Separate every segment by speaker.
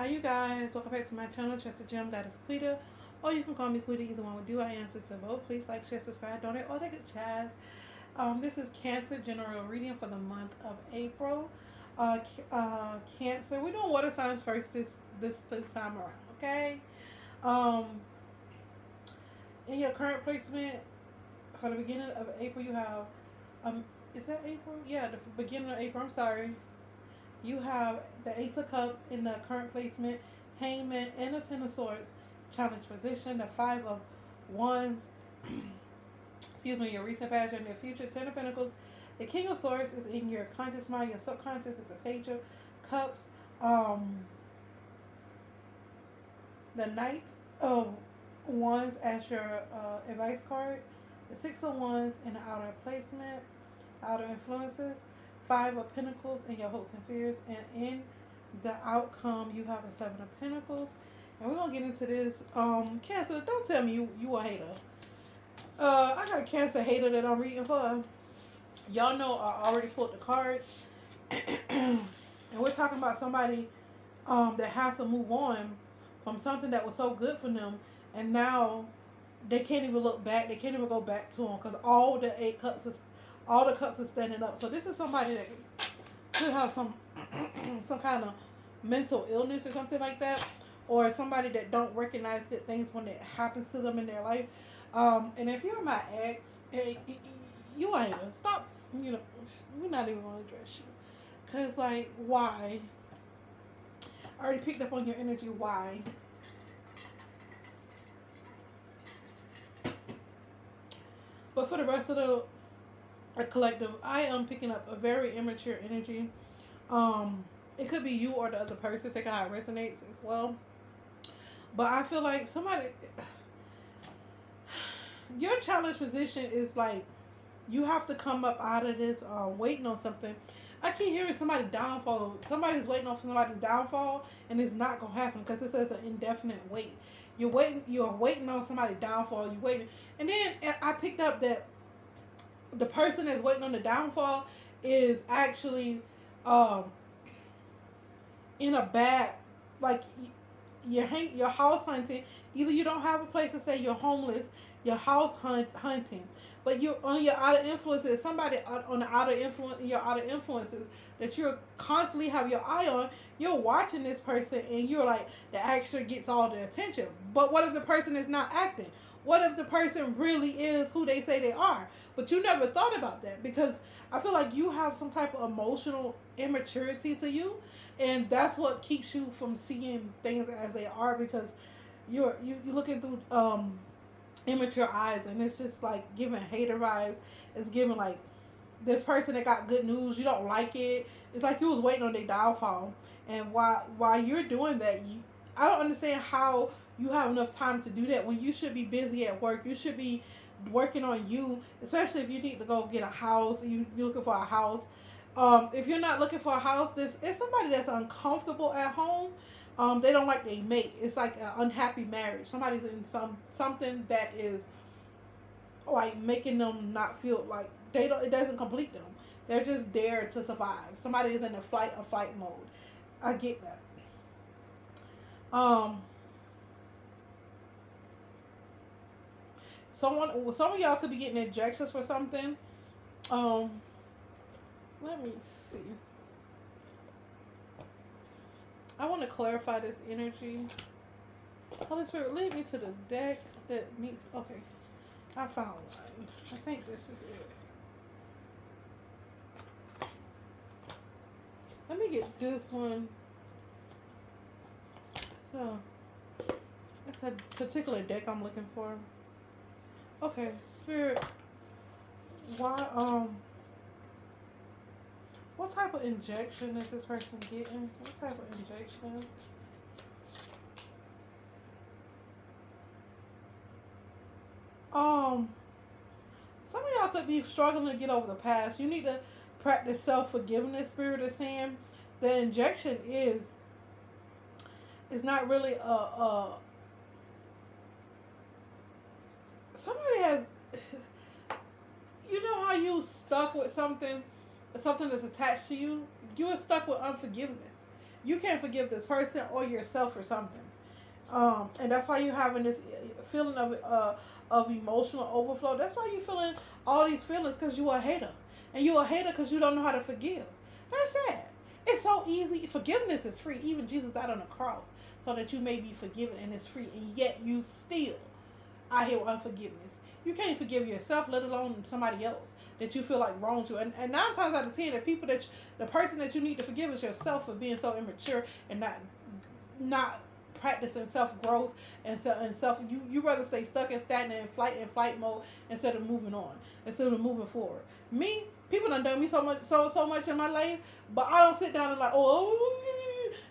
Speaker 1: Hi you guys, welcome back to my channel, Trusted Gem Goddess Quita, or you can call me Quita, either one will do. I answer to both. Please like, share, subscribe, donate, all that good jazz. This is Cancer general reading for the month of April. Cancer, we're doing water signs first this time around, okay? Um, in your current placement, for the beginning of April, you have, is that April? Yeah, the beginning of April, I'm sorry. You have the Ace of Cups in the current placement, Hangman, and the Ten of Swords challenge position. The Five of Wands, excuse me, your recent past and your future. Ten of Pentacles. The King of Swords is in your conscious mind. Your subconscious is the Page of Cups. Um, the Knight of Wands as your advice card. The Six of Wands in the outer placement, outer influences. Five of Pentacles in your hopes and fears, and in the outcome you have a Seven of Pentacles. And we're gonna get into this. Cancer, don't tell me you a hater. I got a Cancer hater that I'm reading for. Y'all know I already pulled the cards, and we're talking about somebody that has to move on from something that was so good for them, and now they can't even look back. They can't even go back to them because all the cups are standing up. So this is somebody that could have some kind of mental illness or something like that, or somebody that don't recognize good things when it happens to them in their life. And if you're my ex, you ain't stop. You know, we're not even gonna address you, cause like why? I already picked up on your energy. Why? But for the rest of the collective, I am picking up a very immature energy. It could be you or the other person. Take how it resonates as well. But I feel like somebody, your challenge position is like you have to come up out of this waiting on something. I keep hearing somebody downfall. Somebody's waiting on somebody's downfall, and it's not gonna happen because it says an indefinite wait. You're waiting. You're waiting on somebody's downfall. You waiting, and then I picked up that the person that's waiting on the downfall is actually um, in a bad, like you're house hunting. Either you don't have a place to stay, you're homeless, you're hunting, but you're on your outer influences. Somebody on the outer influence, your outer influences that you're constantly have your eye on. You're watching this person, and you're like the actor gets all the attention. But what if the person is not acting? What if the person really is who they say they are? But you never thought about that because I feel like you have some type of emotional immaturity to you, and that's what keeps you from seeing things as they are because you're looking through immature eyes, and it's just like giving hater vibes. It's giving like this person that got good news, you don't like it. It's like you was waiting on their downfall, and while you're doing that, I don't understand how you have enough time to do that when you should be busy at work. You should be working on you, especially if you need to go get a house. You're looking for a house. If you're not looking for a house, this is somebody that's uncomfortable at home. They don't like their mate. It's like an unhappy marriage. Somebody's in something that is like making them not feel like they don't. It doesn't complete them. They're just there to survive. Somebody is in a flight or fight mode. I get that. Um, some of y'all could be getting injections for something. Um, let me see. I want to clarify this energy. Holy Spirit, lead me to the deck that needs. Okay, I found one. I think this is it. Let me get this one. So, it's a particular deck I'm looking for. Okay, Spirit, why, what type of injection is this person getting? What type of injection? Some of y'all could be struggling to get over the past. You need to practice self-forgiveness, Spirit is saying. The injection is not really somebody has, you know how you stuck with something that's attached to you? You are stuck with unforgiveness. you can't forgive this person or yourself for something. And that's why you're having this feeling of emotional overflow. That's why you're feeling all these feelings, because you a hater. And you a hater because you don't know how to forgive. That's it. It's so easy. Forgiveness is free. Even Jesus died on the cross so that you may be forgiven, and it's free. And yet you still out here with unforgiveness. You can't forgive yourself, let alone somebody else that you feel like wronged you. And 9 times out of 10, the person that you need to forgive is yourself for being so immature and not practicing self growth and self. You rather stay stuck and stagnant in flight mode instead of moving on, instead of moving forward. Me, people done me so much in my life, but I don't sit down and like,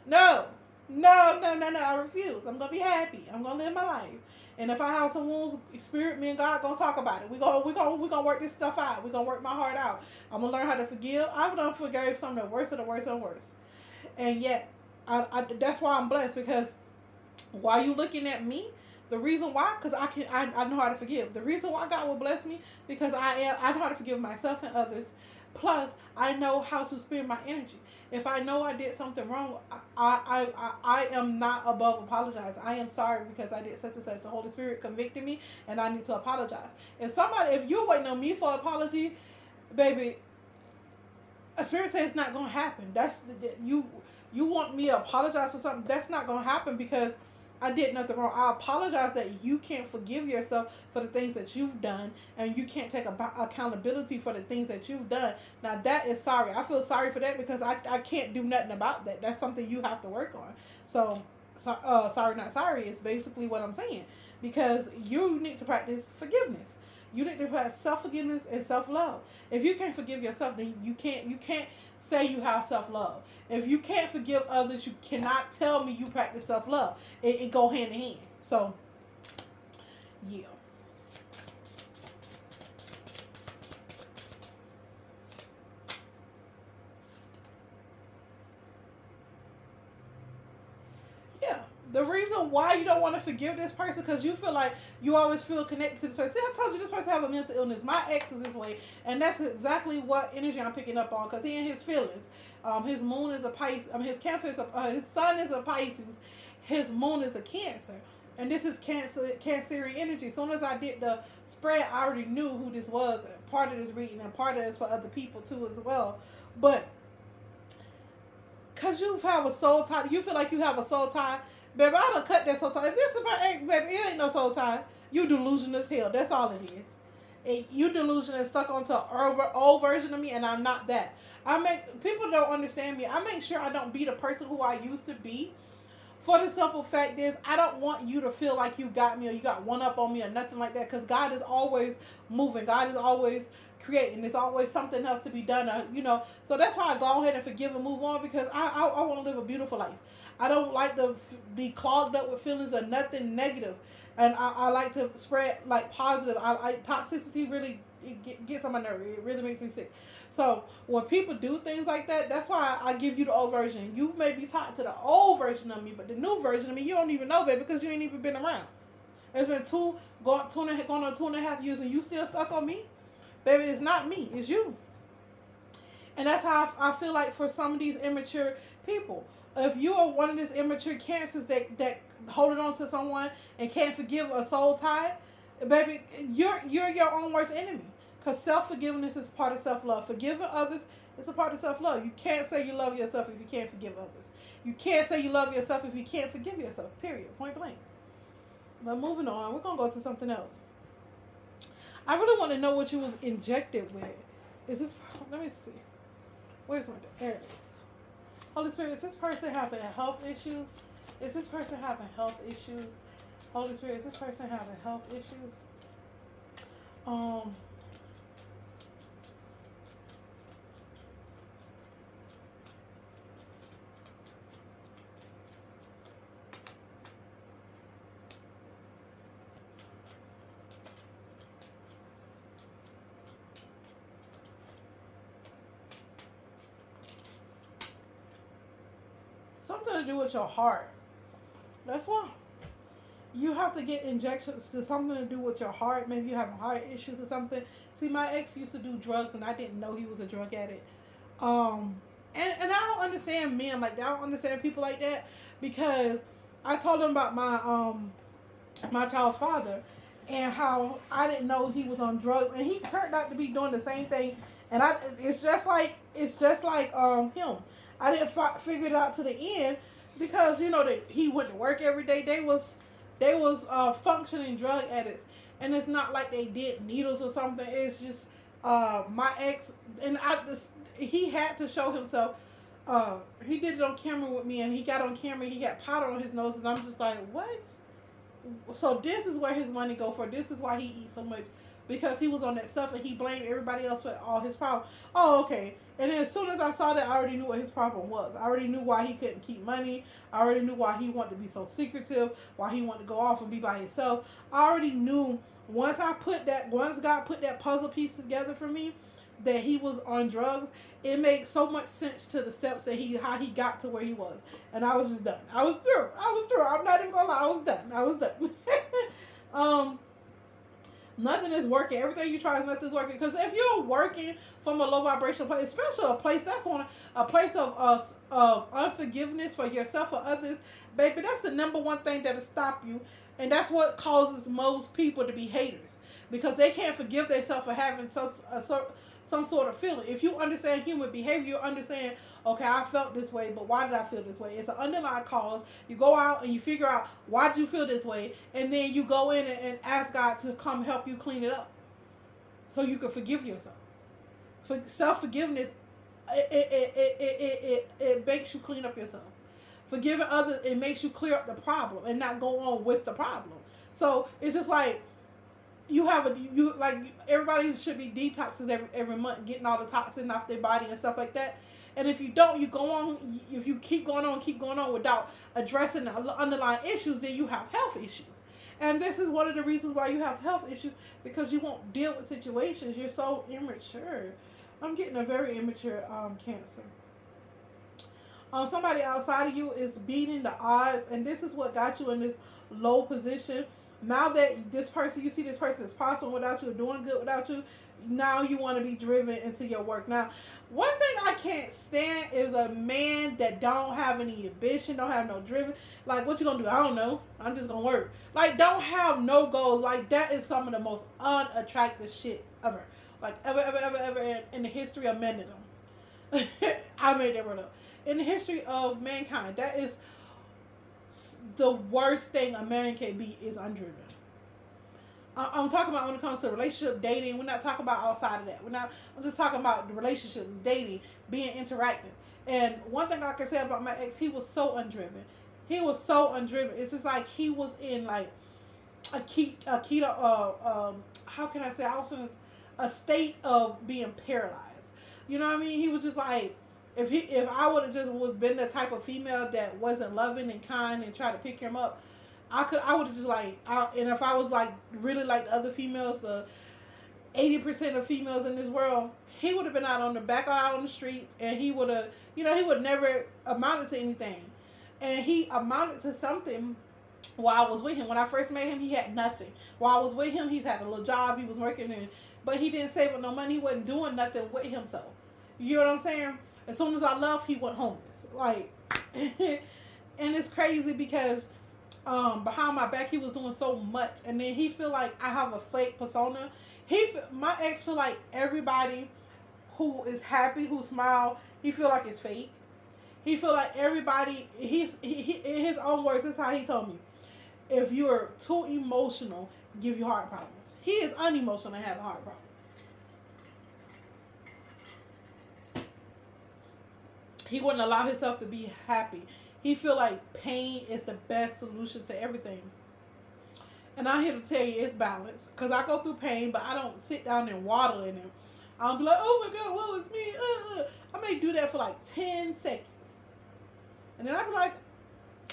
Speaker 1: no. I refuse. I'm gonna be happy. I'm gonna live my life. And if I have some wounds, spirit, me and God gonna talk about it. We gonna work this stuff out. We gonna work my heart out. I'm gonna learn how to forgive. I've done forgave some of the worst of the worst and worst. And yet, that's why I'm blessed, because while you looking at me, the reason why, because I know how to forgive. The reason why God will bless me, because I know how to forgive myself and others. Plus, I know how to spend my energy. If I know I did something wrong, I am not above apologize. I am sorry because I did such and such. The Holy Spirit convicted me, and I need to apologize. If you're waiting on me for apology, baby, a spirit says it's not gonna happen. You want me to apologize for something? That's not gonna happen, because I did nothing wrong. I apologize that you can't forgive yourself for the things that you've done, and you can't take accountability for the things that you've done. Now that is sorry. I feel sorry for that, because I can't do nothing about that. That's something you have to work on. So sorry not sorry is basically what I'm saying, because you need to practice forgiveness. You need to practice self-forgiveness and self-love. If you can't forgive yourself, then you can't say you have self-love. If you can't forgive others, you cannot tell me you practice self-love. It go hand in hand. So, yeah. Yeah. The reason why you don't want to forgive this person, because you feel like you always feel connected to this person. See, I told you this person have a mental illness. My ex is this way, and that's exactly what energy I'm picking up on, because he in his feelings. His moon is a Pisces. His Cancer is his sun is a Pisces. His moon is a Cancer, and this is Cancerian energy. As soon as I did the spread, I already knew who this was. Part of this reading, and part of this for other people too as well. But because you have a soul tie, you feel like you have a soul tie. Baby, I done cut that soul tie. If this is my ex, baby, it ain't no soul tie. You delusional as hell. That's all it is. And you delusional and stuck onto an old version of me, and I'm not that. People don't understand me. I make sure I don't be the person who I used to be. For the simple fact is, I don't want you to feel like you got me or you got one up on me or nothing like that, because God is always moving. God is always creating. There's always something else to be done. So that's why I go ahead and forgive and move on, because I want to live a beautiful life. I don't like to be clogged up with feelings of nothing negative. And I like to spread like positive. Toxicity really gets on my nerve. It really makes me sick. So when people do things like that, that's why I give you the old version. You may be taught to the old version of me, but the new version of me, you don't even know, baby, because you ain't even been around. It's been going on 2.5 years, and you still stuck on me, baby. It's not me, it's you. And that's how I feel like for some of these immature people. If you are one of these immature cancers that holding on to someone and can't forgive a soul tie, baby, you're your own worst enemy. Because self-forgiveness is part of self-love. Forgiving others is a part of self-love. You can't say you love yourself if you can't forgive others. You can't say you love yourself if you can't forgive yourself. Period. Point blank. But moving on, we're going to go to something else. I really want to know what you was injected with. Is this... Let me see. Where's my... There it is. Holy Spirit, is this person having health issues? Is this person having health issues? Holy Spirit, is this person having health issues? Something to do with your heart. That's why. You have to get injections to something to do with your heart. Maybe you have heart issues or something. See, my ex used to do drugs, and I didn't know he was a drug addict. And I don't understand men like that. I don't understand people like that because I told them about my child's father and how I didn't know he was on drugs and he turned out to be doing the same thing and it's just like him. I didn't figure it out to the end because you know that he went to work every day. They was functioning drug addicts and it's not like they did needles or something. It's just my ex and I just he had to show himself. He did it on camera with me and he got on camera. He got powder on his nose and I'm just like, what? So this is where his money go for. This is why he eats so much because he was on that stuff and he blamed everybody else for all his problems. Oh, okay. And then as soon as I saw that, I already knew what his problem was. I already knew why he couldn't keep money. I already knew why he wanted to be so secretive. Why he wanted to go off and be by himself. I already knew once God put that puzzle piece together for me, that he was on drugs. It made so much sense to the steps that how he got to where he was, and I was just done. I was through. I'm not even gonna lie. I was done. Nothing is working. Everything you try is nothing's working. Because if you're working from a low vibration place, especially a place that's on a place of unforgiveness for yourself or others, baby, that's the number one thing that'll stop you, and that's what causes most people to be haters because they can't forgive themselves for having some sort of feeling. If you understand human behavior, you understand, okay, I felt this way, but why did I feel this way? It's an underlying cause. You go out and you figure out why did you feel this way, and then you go in and ask God to come help you clean it up so you can forgive yourself. For self-forgiveness, it makes you clean up yourself. Forgiving others, it makes you clear up the problem and not go on with the problem. So it's just like, everybody should be detoxes every month, getting all the toxins off their body and stuff like that. And if you don't, if you keep going on without addressing the underlying issues, then you have health issues. And this is one of the reasons why you have health issues, because you won't deal with situations. You're so immature. I'm getting a very immature Cancer. Somebody outside of you is beating the odds, and this is what got you in this low position. Now that you see this person is prospering without you, doing good without you, now you want to be driven into your work. Now, one thing I can't stand is a man that don't have any ambition, don't have no driven. Like, what you gonna do? I don't know. I'm just gonna work. Like, don't have no goals. Like, that is some of the most unattractive shit ever. Like, ever in the history of mendedom. I made that word up. In the history of mankind, that is the worst thing a man can be, is undriven. I'm talking about when it comes to relationship, dating. We're not talking about outside of that. I'm just talking about the relationships, dating, being interactive. And one thing I can say about my ex, he was so undriven. It's just like he was in like a keto. How can I say? I was in a state of being paralyzed. You know what I mean? He was just like, if I would have just been the type of female that wasn't loving and kind and tried to pick him up, I would have just and if I was like really like the other females, 80% of females in this world, he would have been out on the streets, and he would have, he would never amounted to anything, and he amounted to something while I was with him. When I first met him, he had nothing. While I was with him, he had a little job, he was working in, but he didn't save up no money. He wasn't doing nothing with himself. You know what I'm saying? As soon as I left, he went homeless. Like, and it's crazy because behind my back, he was doing so much, and then he feel like I have a fake persona. My ex feel like everybody who is happy, who smile, he feel like it's fake. He feel like everybody. He in his own words, this is how he told me: if you're too emotional, give you heart problems. He is unemotional and have heart problems. He wouldn't allow himself to be happy. He feel like pain is the best solution to everything. And I'm here to tell you it's balance. Because I go through pain, but I don't sit down and waddle in it. I don't be like, oh my God, what was me? I may do that for like 10 seconds. And then I be like,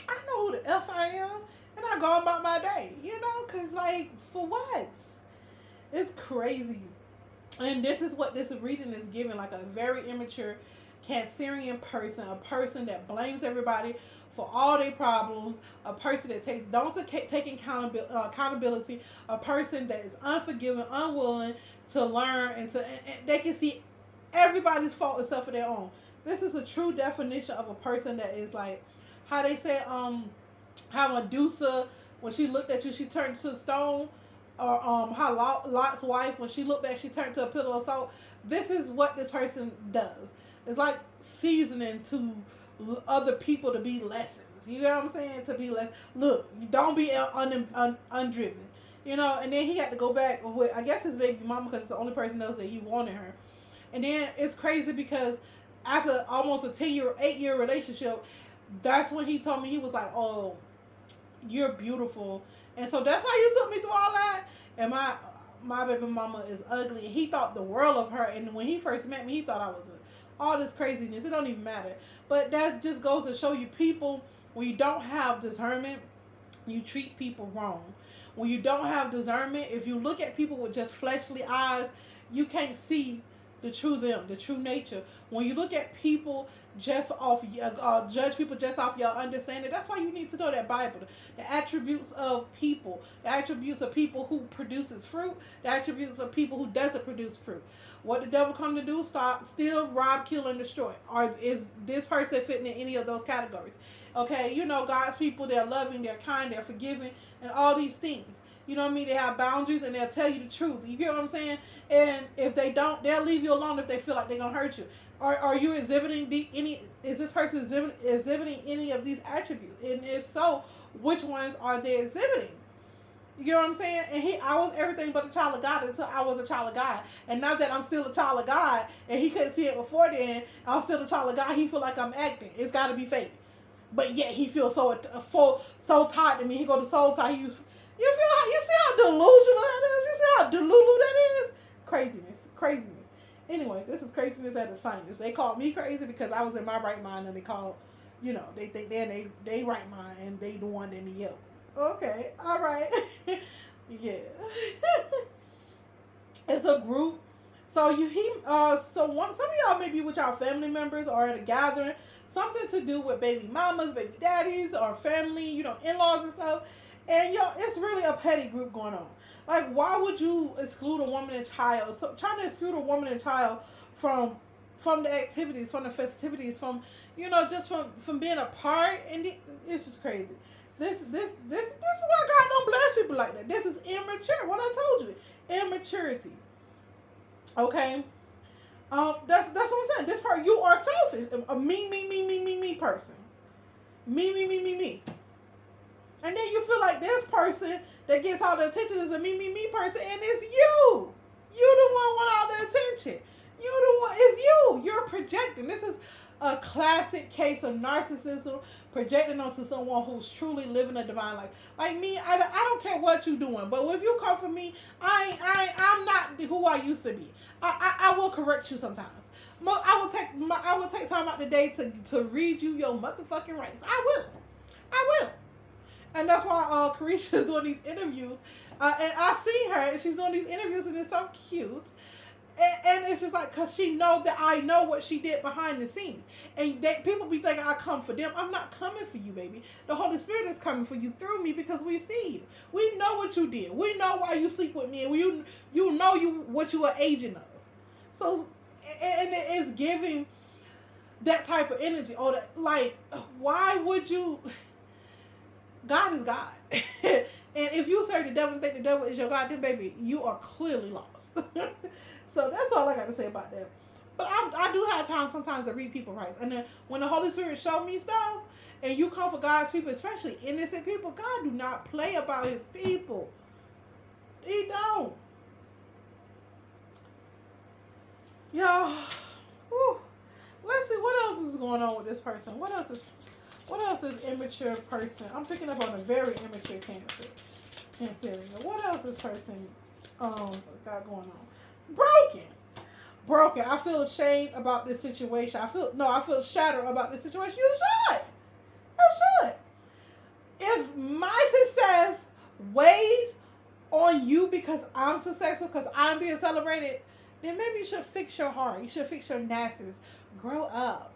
Speaker 1: I know who the F I am. And I go about my day. Because like, for what? It's crazy. And this is what this reading is giving. Like a very immature Cancerian person, a person that blames everybody for all their problems, a person that take accountability, a person that is unforgiving, unwilling to learn, and they can see everybody's fault except for their own. this is a true definition of a person that is like, how they say, how Medusa, when she looked at you, she turned to stone, or how Lot's wife, when she looked back, she turned to a pillar of salt. This is what this person does. It's like seasoning to other people to be lessons. You know what I'm saying? To be like, look, don't be undriven. You know, and then he had to go back with, I guess, his baby mama, because it's the only person else that he wanted her. And then it's crazy because after almost a 8-year relationship, that's when he told me, he was like, oh, you're beautiful. And so that's why you took me through all that. And my baby mama is ugly. And he thought the world of her. And when he first met me, he thought I was all this craziness. It don't even matter. But that just goes to show you, people, when you don't have discernment, you treat people wrong. When you don't have discernment, if you look at people with just fleshly eyes, you can't see the true them, the true nature. When you look at people just off, judge people just off your understanding, that's why you need to know that Bible. The attributes of people, the attributes of people who produces fruit, the attributes of people who doesn't produce fruit. What the devil come to do? Stop, steal, rob, kill, and destroy. Or is this person fitting in any of those categories? Okay, you know, God's people, they're loving, they're kind, they're forgiving, and all these things. You know what I mean? They have boundaries, and they'll tell you the truth. You get what I'm saying? And if they don't, they'll leave you alone if they feel like they're going to hurt you. Are you exhibiting is this person exhibiting any of these attributes? And if so, which ones are they exhibiting? You know what I'm saying? And I was everything but a child of God until I was a child of God. And now that I'm still a child of God, and he couldn't see it before then, I'm still a child of God, he feel like I'm acting. It's got to be fake. But yet he feels so tied to me. He go to soul tie. You see how delusional that is? You see how delulu that is? Craziness. Anyway, this is craziness at its finest. They called me crazy because I was in my right mind, and they called, they think they right mind, and they the one in the yellow. Okay, all right. Yeah. It's a group. So some of y'all may be with y'all family members or at a gathering, something to do with baby mamas, baby daddies, or family, in-laws and stuff. And it's really a petty group going on. Like, why would you exclude a woman and child? So, trying to exclude a woman and child from the activities, from the festivities, from just from being a part, and it's just crazy. This is why God don't bless people like that. This is immature. What I told you, immaturity. Okay, that's what I'm saying. This part, you are selfish. A me person. Me. And then you feel like this person that gets all the attention is a me person, and it's you. You the one want all the attention. You the one. It's you. You're projecting. This is a classic case of narcissism projecting onto someone who's truly living a divine life. Like me, I don't care what you're doing, but if you come for me, I'm not who I used to be. I will correct you sometimes. I will take time out the day to read you your motherfucking rights. I will. And that's why Carisha's doing these interviews. And I see her, and she's doing these interviews, and it's so cute. And it's just like, because she knows that I know what she did behind the scenes. And people be thinking I come for them. I'm not coming for you, baby. The Holy Spirit is coming for you through me because we see you. We know what you did. We know why you sleep with me. And you know what you are agent of. So, and it's giving that type of energy. Or like, why would you... God is God. And if you serve the devil and think the devil is your God, then baby, you are clearly lost. So that's all I got to say about that. But I do have time sometimes to read people's rights. And then when the Holy Spirit show me stuff, and you come for God's people, especially innocent people, God do not play about his people. He don't. Y'all, let's see what else is going on with this person. What else is immature person? I'm picking up on a very immature Cancerian. What else is person got going on? Broken. I feel ashamed about this situation. I feel shattered about this situation. You should. If my success weighs on you because I'm successful, because I'm being celebrated, then maybe you should fix your heart. You should fix your nastiness. Grow up.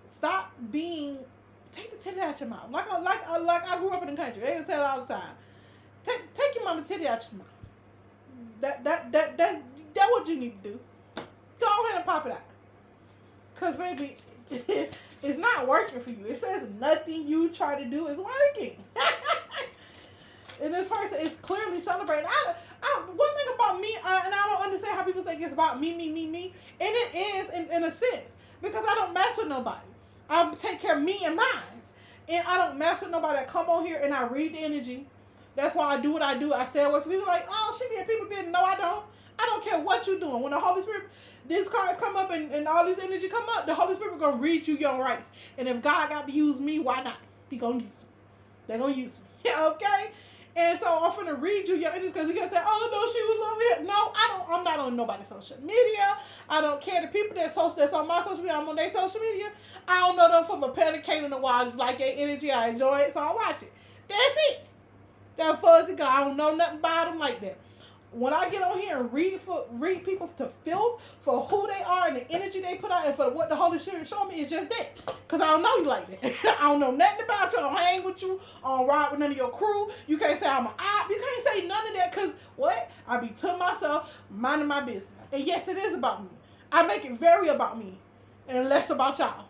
Speaker 1: Stop being... Take the titty out your mouth. Like I grew up in the country. They would tell all the time. Take your mama titty out your mouth. That's what you need to do. Go ahead and pop it out. Cause baby, it's not working for you. It says nothing you try to do is working. And this person is clearly celebrating. One thing about me, and I don't understand how people think it's about me. And it is in a sense. Because I don't mess with nobody. I take care of me and mine. And I don't mess with nobody. I come on here and I read the energy. That's why I do what I do. I stay away from people like, oh, she be in people being. No, I don't. I don't care what you're doing. When the Holy Spirit, these cards come up and all this energy come up, the Holy Spirit going to read you your rights. And if God got to use me, why not? He going to use me. They're going to use me. Okay? And so I'm going to read you your energy because you can say, oh, no, she was over here. No, I'm not on nobody's social media. I don't care. The people that's on my social media, I'm on their social media. I don't know them from a pelican in the wild. Just like their energy. I enjoy it, so I watch it. That's it. That's far to go. I don't know nothing about them like that. When I get on here and read people to filth for who they are and the energy they put out and for what the Holy Spirit show me, it's just that. Because I don't know you like that. I don't know nothing about you. I don't hang with you. I don't ride with none of your crew. You can't say I'm an op. You can't say none of that because what? I be to myself, minding my business. And yes, it is about me. I make it very about me and less about y'all.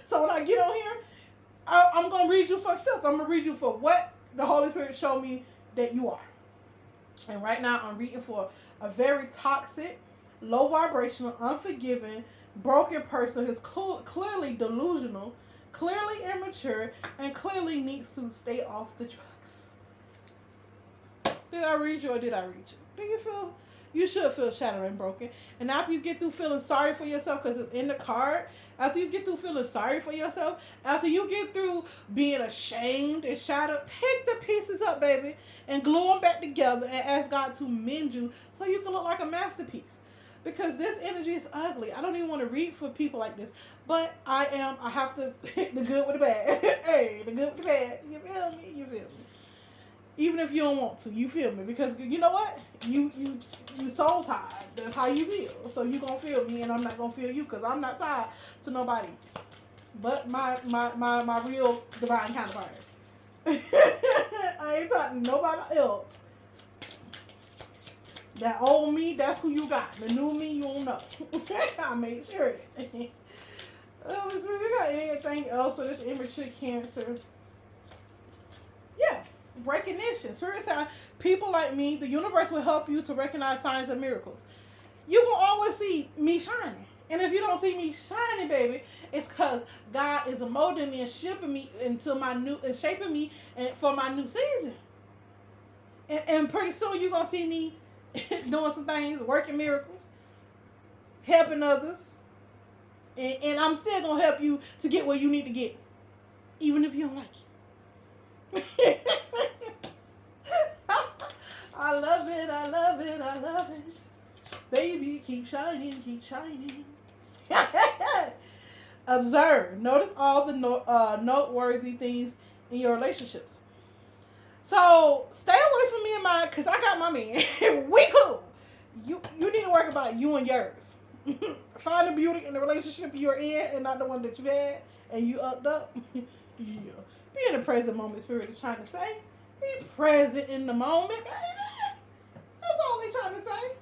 Speaker 1: So when I get on here, I'm going to read you for filth. I'm going to read you for what the Holy Spirit showed me that you are. And right now I'm reading for a very toxic, low vibrational, unforgiving, broken person who's clearly delusional, clearly immature, and clearly needs to stay off the drugs. Did I read you or did I read you? Do you feel? You should feel shattered and broken. And after you get through feeling sorry for yourself, because it's in the card, after you get through feeling sorry for yourself, after you get through being ashamed and shattered, pick the pieces up, baby, and glue them back together and ask God to mend you so you can look like a masterpiece. Because this energy is ugly. I don't even want to read for people like this. But I have to pick the good with the bad. Hey, the good with the bad. You feel me? You feel me? Even if you don't want to, you feel me? Because you know what? You soul tied. That's how you feel. So you gonna feel me, and I'm not gonna feel you, because I'm not tied to nobody but my real divine counterpart. I ain't talking to nobody else. That old me, that's who you got. The new me, you don't know. I made sure that. Oh, you got anything else for this immature Cancer? Yeah. Recognition. Spirit sign. People like me, the universe will help you to recognize signs and miracles. You will always see me shining. And if you don't see me shining, baby, it's because God is molding me and shaping me into my new, and shaping me for my new season. And pretty soon you're gonna see me doing some things, working miracles, helping others. And I'm still gonna help you to get where you need to get. Even if you don't like it. I love it, I love it, I love it. Baby, keep shining, keep shining. Observe. Notice all the noteworthy things in your relationships. So, stay away from me and mine, because I got my man. We cool. You need to work about you and yours. Find the beauty in the relationship you're in and not the one that you had and you upped up. Yeah. Be in the present moment, Spirit is trying to say. Be present in the moment, baby. That's all they're trying to say.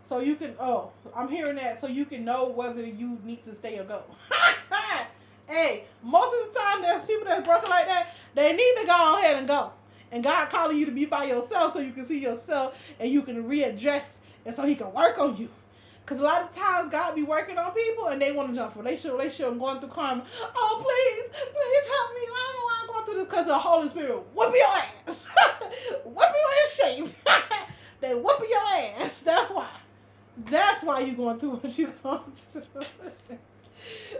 Speaker 1: So you can, I'm hearing that, so you can know whether you need to stay or go. Hey, most of the time there's people that's broken like that, they need to go ahead and go. And God calling you to be by yourself so you can see yourself and you can readjust and so he can work on you. Because a lot of times God be working on people and they want to jump from relationship and going through karma. Oh, please help me. I don't know why I'm going through this, because the Holy Spirit whoop your ass. Whoop you in shape. They whoop your ass. That's why. That's why you're going through what you're going through.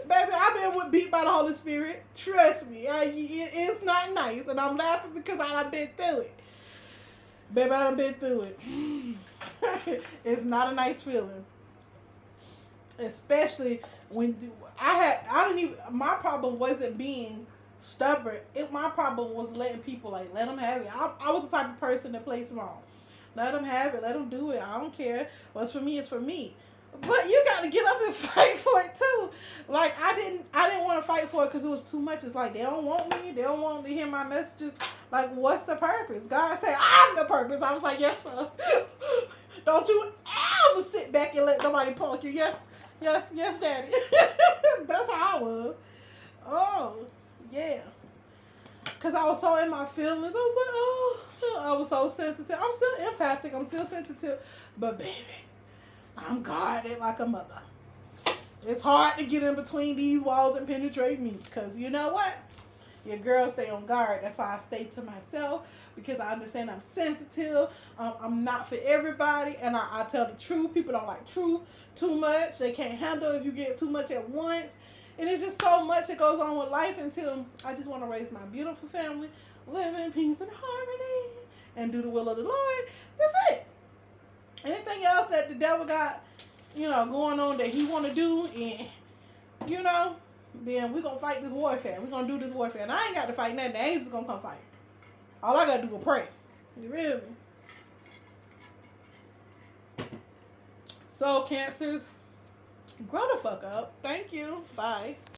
Speaker 1: Baby, I've been beat by the Holy Spirit. Trust me. It's not nice. And I'm laughing because I've been through it. Baby, I've been through it. It's not a nice feeling. Especially when my problem wasn't being stubborn. My problem was letting people, let them have it. I was the type of person that plays small. Let them have it. Let them do it. I don't care. What's for me is for me. But you got to get up and fight for it too. I didn't want to fight for it because it was too much. It's like they don't want me. They don't want to hear my messages. What's the purpose? God said, I'm the purpose. I was like, yes, sir. Don't you ever sit back and let nobody punk you. Yes, Yes, yes, daddy. That's how I was. Oh, yeah. Because I was so in my feelings. I was like, oh, I was so sensitive. I'm still empathic. I'm still sensitive. But, baby, I'm guarded like a mother. It's hard to get in between these walls and penetrate me. Because you know what? Your girl stay on guard. That's why I stay to myself. Because I understand I'm sensitive. I'm not for everybody. And I tell the truth. People don't like truth too much. They can't handle if you get too much at once. And it's just so much that goes on with life until I just want to raise my beautiful family, live in peace and harmony, and do the will of the Lord. That's it. Anything else that the devil got, going on that he want to do, and, then we're going to fight this warfare. We're going to do this warfare. And I ain't got to fight nothing. The angels going to come fight. All I got to do is pray. You real me? So, Cancers, grow the fuck up. Thank you. Bye.